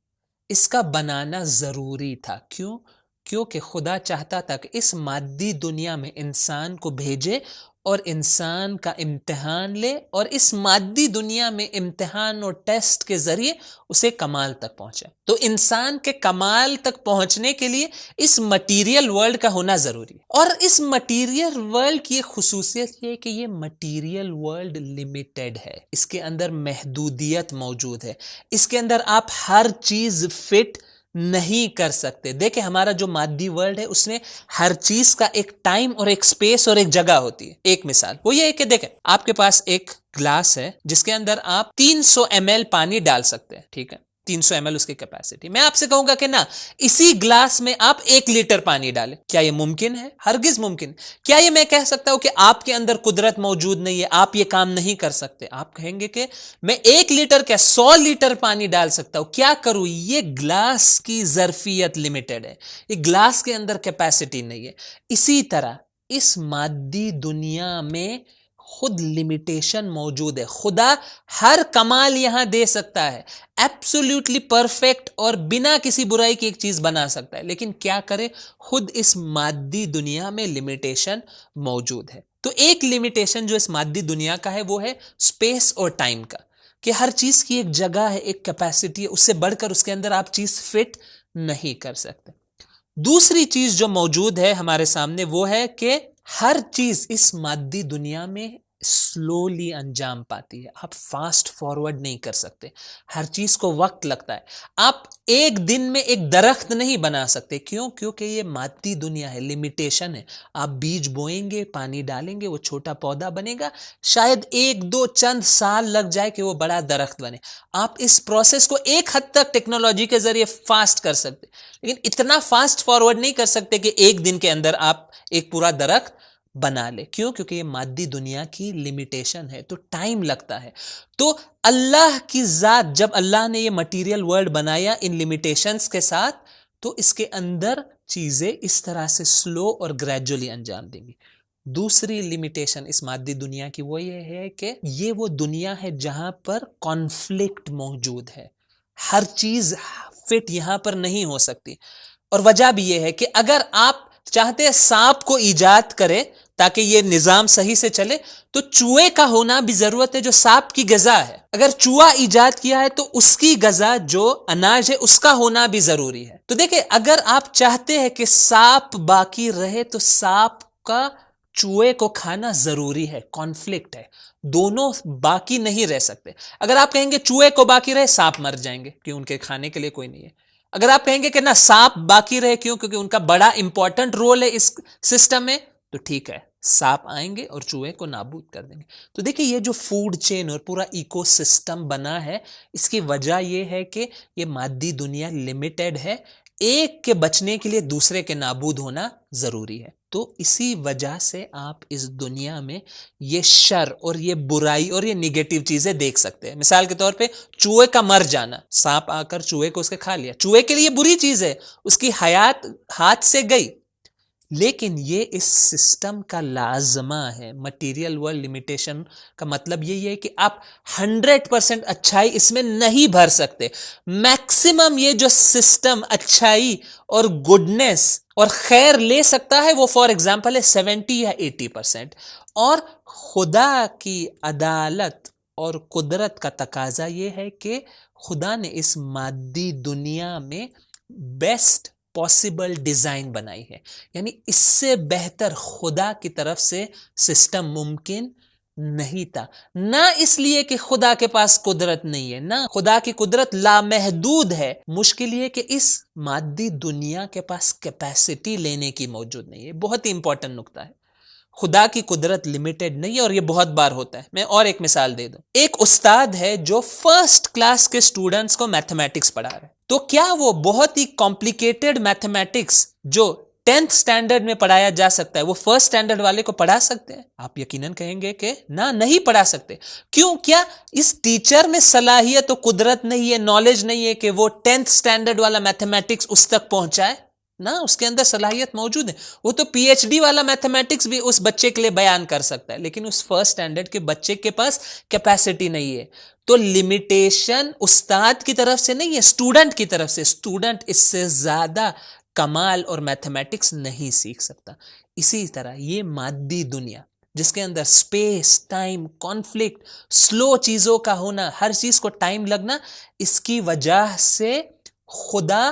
اس کا بنانا ضروری تھا۔ کیوں؟ کیونکہ خدا چاہتا تھا کہ اس مادی دنیا میں انسان کو بھیجے اور انسان کا امتحان لے، اور اس مادی دنیا میں امتحان اور ٹیسٹ کے ذریعے اسے کمال تک پہنچے۔ تو انسان کے کمال تک پہنچنے کے لیے اس مٹیریل ورلڈ کا ہونا ضروری ہے، اور اس مٹیریل ورلڈ کی خصوصیت یہ ہے کہ یہ مٹیریل ورلڈ لمیٹڈ ہے، اس کے اندر محدودیت موجود ہے، اس کے اندر آپ ہر چیز فٹ نہیں کر سکتے۔ دیکھیں ہمارا جو مادی ورلڈ ہے اس میں ہر چیز کا ایک ٹائم اور ایک سپیس اور ایک جگہ ہوتی ہے۔ ایک مثال وہ یہ ہے کہ دیکھیں آپ کے پاس ایک گلاس ہے جس کے اندر آپ 300 ml پانی ڈال سکتے ہیں، ٹھیک ہے، 300 ml اس کی کیپیسٹی۔ میں آپ سے کہوں گا کہ نہ، اسی گلاس میں آپ 1 لیٹر پانی ڈالیں، کیا یہ ممکن ہے؟ ہرگز ممکن۔ کیا یہ میں کہہ سکتا ہوں کہ آپ کے اندر قدرت موجود نہیں ہے، آپ یہ کام نہیں کر سکتے؟ آپ کہیں گے کہ میں 1 لیٹر کیا 100 لیٹر پانی ڈال سکتا ہوں، کیا کروں؟ یہ گلاس کی ظرفیت لمیٹڈ ہے، یہ گلاس کے اندر کیپیسٹی نہیں ہے۔ اسی طرح اس مادی دنیا میں خود لمیٹیشن موجود ہے۔ خدا ہر کمال یہاں دے سکتا ہے، ایبسولوٹلی پرفیکٹ اور بنا کسی برائی کی ایک چیز بنا سکتا ہے، لیکن کیا کرے، خود اس مادی دنیا میں لمیٹیشن موجود ہے۔ تو ایک لمیٹیشن جو اس مادی دنیا کا ہے وہ ہے اسپیس اور ٹائم کا، کہ ہر چیز کی ایک جگہ ہے، ایک کیپیسٹی ہے، اس سے بڑھ کر اس کے اندر آپ چیز فٹ نہیں کر سکتے۔ دوسری چیز جو موجود ہے ہمارے سامنے وہ ہے کہ ہر چیز اس مادی دنیا میں سلولی انجام پاتی ہے، آپ فاسٹ فارورڈ نہیں کر سکتے، ہر چیز کو وقت لگتا ہے۔ آپ ایک دن میں ایک درخت نہیں بنا سکتے، کیوں؟ کیونکہ یہ مادی دنیا ہے، لمیٹیشن ہے۔ آپ بیج بوئیں گے، پانی ڈالیں گے، وہ چھوٹا پودا بنے گا، شاید 1-2 چند سال لگ جائے کہ وہ بڑا درخت بنے۔ آپ اس پروسیس کو ایک حد تک ٹیکنالوجی کے ذریعے فاسٹ کر سکتے، لیکن اتنا فاسٹ فارورڈ نہیں کر سکتے کہ ایک دن کے اندر آپ ایک پورا درخت بنا لے۔ کیوں؟ کیونکہ یہ مادی دنیا کی لمیٹیشن ہے، تو ٹائم لگتا ہے۔ تو اللہ کی ذات، جب اللہ نے یہ مٹیریل ورلڈ بنایا ان لمیٹیشنز کے ساتھ، تو اس کے اندر چیزیں اس طرح سے سلو اور گریجولی انجام دیں گی۔ دوسری لمیٹیشن اس مادی دنیا کی وہ یہ ہے کہ یہ وہ دنیا ہے جہاں پر کانفلکٹ موجود ہے، ہر چیز فٹ یہاں پر نہیں ہو سکتی۔ اور وجہ بھی یہ ہے کہ اگر آپ چاہتے ہیں سانپ کو ایجاد کرے تاکہ یہ نظام صحیح سے چلے، تو چوہے کا ہونا بھی ضرورت ہے جو سانپ کی غذا ہے۔ اگر چوہا ایجاد کیا ہے تو اس کی غذا جو اناج ہے اس کا ہونا بھی ضروری ہے۔ تو دیکھیں اگر آپ چاہتے ہیں کہ سانپ باقی رہے تو سانپ کا چوہے کو کھانا ضروری ہے، کانفلکٹ ہے، دونوں باقی نہیں رہ سکتے۔ اگر آپ کہیں گے چوہے کو باقی رہے، سانپ مر جائیں گے کہ ان کے کھانے کے لیے کوئی نہیں ہے۔ اگر آپ کہیں گے کہ نہ سانپ باقی رہے، کیوں؟ کیونکہ ان کا بڑا امپورٹنٹ رول ہے اس سسٹم میں، تو ٹھیک ہے، سانپ آئیں گے اور چوہے کو نابود کر دیں گے۔ تو دیکھیں یہ جو فوڈ چین اور پورا ایکو سسٹم بنا ہے، اس کی وجہ یہ ہے کہ یہ مادی دنیا لمیٹڈ ہے، ایک کے بچنے کے لیے دوسرے کے نابود ہونا ضروری ہے۔ تو اسی وجہ سے آپ اس دنیا میں یہ شر اور یہ برائی اور یہ نیگیٹو چیزیں دیکھ سکتے ہیں۔ مثال کے طور پہ چوہے کا مر جانا، سانپ آ کر چوہے کو اس کے کھا لیا، چوہے کے لیے بری چیز ہے، اس کی حیات ہاتھ سے گئی، لیکن یہ اس سسٹم کا لازمہ ہے۔ مٹیریل ورلڈ لمیٹیشن کا مطلب یہی ہے کہ آپ 100% اچھائی اس میں نہیں بھر سکتے۔ میکسیمم یہ جو سسٹم اچھائی اور گڈنس اور خیر لے سکتا ہے وہ فار ایگزامپل ہے 70 یا 80%۔ اور خدا کی عدالت اور قدرت کا تقاضا یہ ہے کہ خدا نے اس مادی دنیا میں بیسٹ پاسبل ڈیزائن بنائی ہے، یعنی اس سے بہتر خدا کی طرف سے سسٹم ممکن نہیں تھا، نہ اس لیے کہ خدا کے پاس قدرت نہیں ہے، نہ خدا کی قدرت لامحدود ہے، مشکل یہ کہ اس مادی دنیا کے پاس کیپیسٹی لینے کی موجود نہیں ہے۔ بہت ہی امپورٹنٹ نکتہ ہے، خدا کی قدرت لمیٹڈ نہیں ہے، اور یہ بہت بار ہوتا ہے۔ میں اور ایک مثال دے دوں، ایک استاد ہے جو فرسٹ کلاس کے اسٹوڈنٹس کو میتھمیٹکس پڑھا رہا ہے، تو کیا وہ بہت ہی کمپلیکیٹڈ میتھمیٹکس جو 10th اسٹینڈرڈ میں پڑھایا جا سکتا ہے وہ فرسٹ اسٹینڈرڈ والے کو پڑھا سکتے ہیں؟ آپ یقیناً کہیں گے کہ نہ، نہیں پڑھا سکتے۔ کیوں؟ کیا اس ٹیچر میں صلاحیت و قدرت نہیں ہے، نالج نہیں ہے کہ وہ 10th اسٹینڈرڈ والا میتھمیٹکس اس تک پہنچائے؟ نہ، اس کے اندر صلاحیت موجود ہے، وہ تو پی ایچ ڈی والا میتھمیٹکس بھی اس بچے کے لیے بیان کر سکتا ہے، لیکن اس فرسٹ اسٹینڈرڈ کے بچے کے پاس کیپیسٹی نہیں ہے۔ تو لمیٹیشن استاد کی طرف سے نہیں ہے، اسٹوڈنٹ کی طرف سے۔ اسٹوڈنٹ اس سے زیادہ کمال اور میتھمیٹکس نہیں سیکھ سکتا۔ اسی طرح یہ مادی دنیا جس کے اندر سپیس، ٹائم، کانفلکٹ، سلو چیزوں کا ہونا، ہر چیز کو ٹائم لگنا، اس کی وجہ سے خدا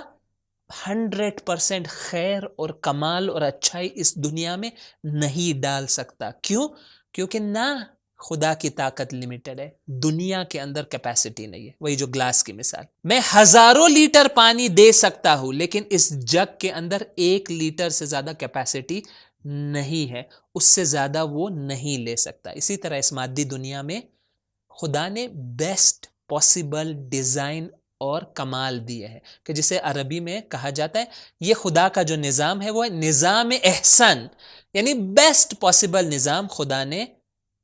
100% خیر اور کمال اور اچھائی اس دنیا میں نہیں ڈال سکتا۔ کیوں؟ کیونکہ نہ خدا کی طاقت لمیٹڈ ہے، دنیا کے اندر کیپیسٹی نہیں ہے۔ وہی جو گلاس کی مثال، میں ہزاروں لیٹر پانی دے سکتا ہوں، لیکن اس جگ کے اندر 1 لیٹر سے زیادہ کیپیسٹی نہیں ہے، اس سے زیادہ وہ نہیں لے سکتا۔ اسی طرح اس مادی دنیا میں خدا نے بیسٹ پاسبل ڈیزائن اور کمال دیے ہے، کہ جسے عربی میں کہا جاتا ہے یہ خدا کا جو نظام ہے وہ ہے نظام احسن، یعنی بیسٹ پاسبل نظام خدا نے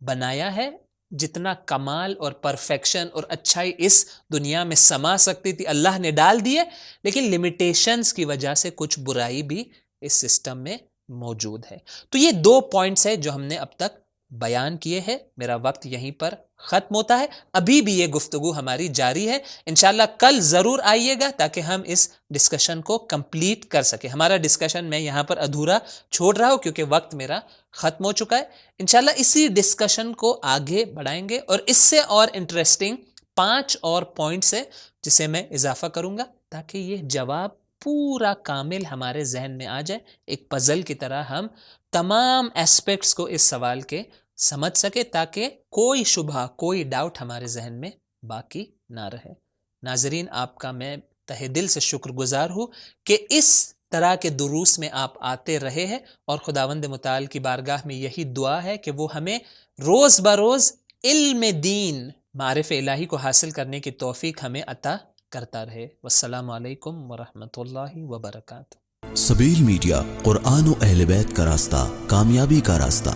بنایا ہے۔ جتنا کمال اور پرفیکشن اور اچھائی اس دنیا میں سما سکتی تھی اللہ نے ڈال دیے، لیکن لمیٹیشنز کی وجہ سے کچھ برائی بھی اس سسٹم میں موجود ہے۔ تو یہ 2 پوائنٹس ہیں جو ہم نے اب تک بیان کیے ہیں۔ میرا وقت یہیں پر ختم ہوتا ہے، ابھی بھی یہ گفتگو ہماری جاری ہے۔ انشاءاللہ کل ضرور آئیے گا تاکہ ہم اس ڈسکشن کو کمپلیٹ کر سکیں۔ ہمارا ڈسکشن میں یہاں پر ادھورا چھوڑ رہا ہوں کیونکہ وقت میرا ختم ہو چکا ہے۔ انشاءاللہ اسی ڈسکشن کو آگے بڑھائیں گے، اور اس سے اور انٹرسٹنگ 5 اور پوائنٹس ہے جسے میں اضافہ کروں گا تاکہ یہ جواب پورا کامل ہمارے ذہن میں آ جائے، ایک پزل کی طرح ہم تمام ایسپیکٹس کو اس سوال کے سمجھ سکے، تاکہ کوئی شبہ، کوئی ڈاؤٹ ہمارے ذہن میں باقی نہ رہے۔ ناظرین، آپ کا میں تہہ دل سے شکر گزار ہوں کہ اس طرح کے دروس میں آپ آتے رہے ہیں، اور خداوند متعال کی بارگاہ میں یہی دعا ہے کہ وہ ہمیں روز بروز علم دین، معرف الہی کو حاصل کرنے کی توفیق ہمیں عطا کرتا رہے۔ والسلام علیکم ورحمۃ اللہ وبرکاتہ۔ سبیل میڈیا، قرآن و اہل بیت کا راستہ، کامیابی کا راستہ۔